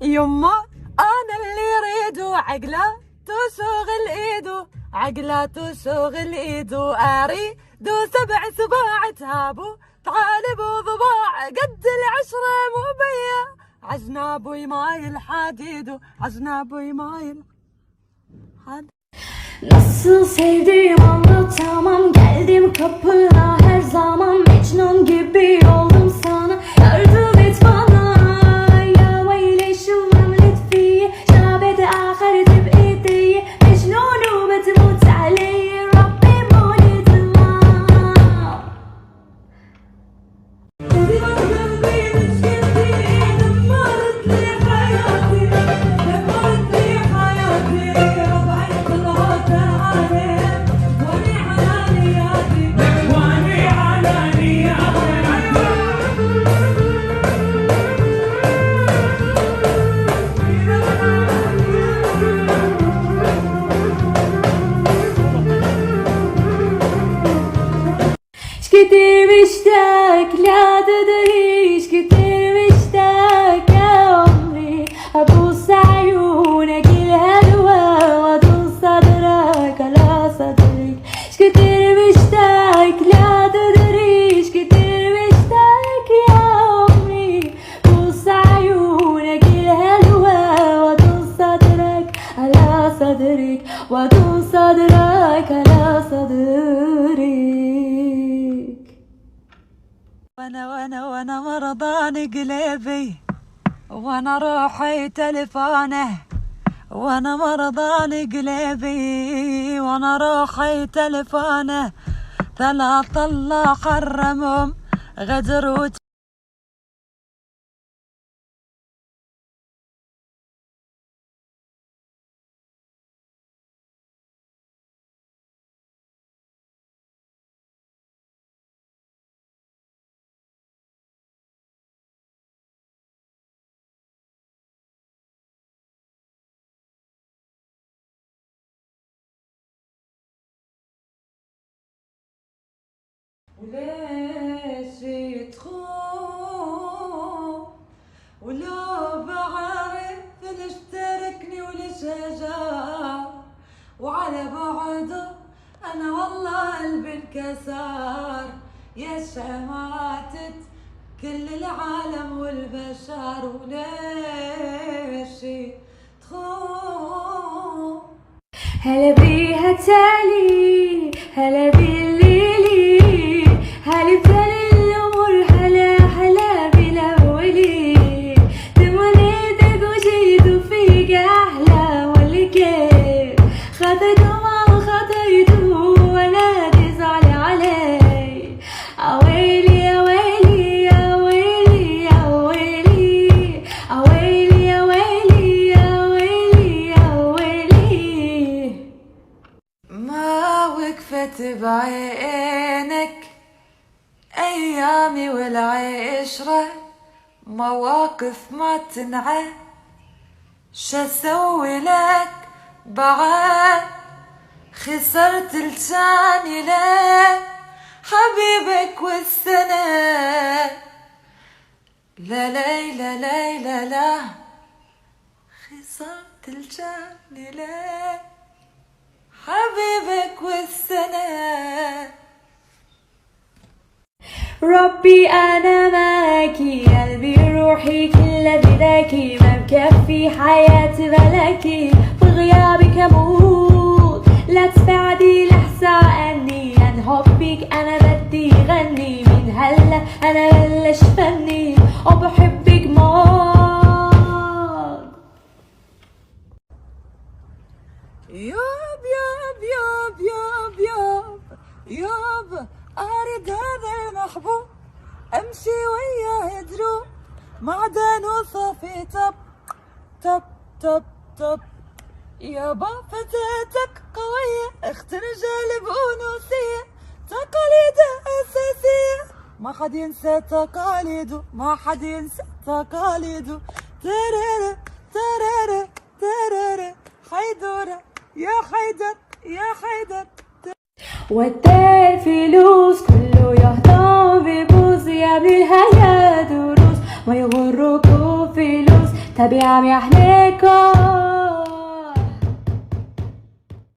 يما انا اللي يريدو عقله تسوغ الايدو، عقله تسوغ الايدو، اريدو 7 سباع تهابو طالب وضباع قد 10 مو بيا، عزنابوي مايل حديدو، عزنابوي مايل حديدو. Nasıl sevdiğim anlatamam, geldim kapına her zaman, Mecnun gibi oldum sana, yardım et bana. Ya veyli şu عملت فيي شعبت آخر بإيدي، مجنون وبتموت علي، ربي مولد الله. كتير مشتاق لا تدريش، كتير مشتاق يا عمري، أبوس عيونك الهلوى وأدوس صدرك على صدرك. كتير مشتاق لا تدريش، كتير مشتاق يا عمري، أبوس عيونك الهلوى وأدوس صدرك على صدرك، وأدوس صدرك على صدرك. وانا مرضان قلبي، وانا روحي تلفونه، وانا مرضان قلبي، وانا روحي تلفونه، 3 الله حرمهم غدر وليش تخون، ولو بعرف ليش تركني وليش جا، وعلى بعده انا والله قلبي انكسر، يا شماتت كل العالم والبشر، وليش تخون. هلا بيها تالي، هلا بالليلي، هلا بفل الأمور، هلا هلا بالأولي، تمنيتك وجيت فيك أحلى والكيف، خطيته ما خطيته وأنا تزعل علي، أويلي أويلي أويلي أويلي أويلي أويلي أويلي أويلي. ما وقفت بعينك أيامي والعشرة، مواقف ما تنعى، شسوي لك بعد خسرت لساني لك حبيبك والسنة، لا لا لا لا لا لا خسرت لساني لك حبيبك والسنة. ربي أنا معاكي، قلبي روحي كل فداكي، ما مكفي حياتي بلاكي، في غيابك أموت، لا تبعدي لحظة عني، عن حبك أنا بدي غني، من هلا أنا بلش فني وبحبك موت. ياب ياب ياب ياب ياب ياب، أريد هذا المحبوب أمشي وياه دروب، معدن وصافي تب تب تب تب، يابا فتاتك قوية اخت رجال بأنوثية، تقاليدها أساسية ما حد ينسى تقاليده، ما حد ينسى تقاليده، ترارا ترارا ترارا حيدورة يا حيدر يا حيدر. ودار فلوس كله يهضم ببوس، يا ابن الحياة دروس ما يغركوا فلوس، طبيعة محلكم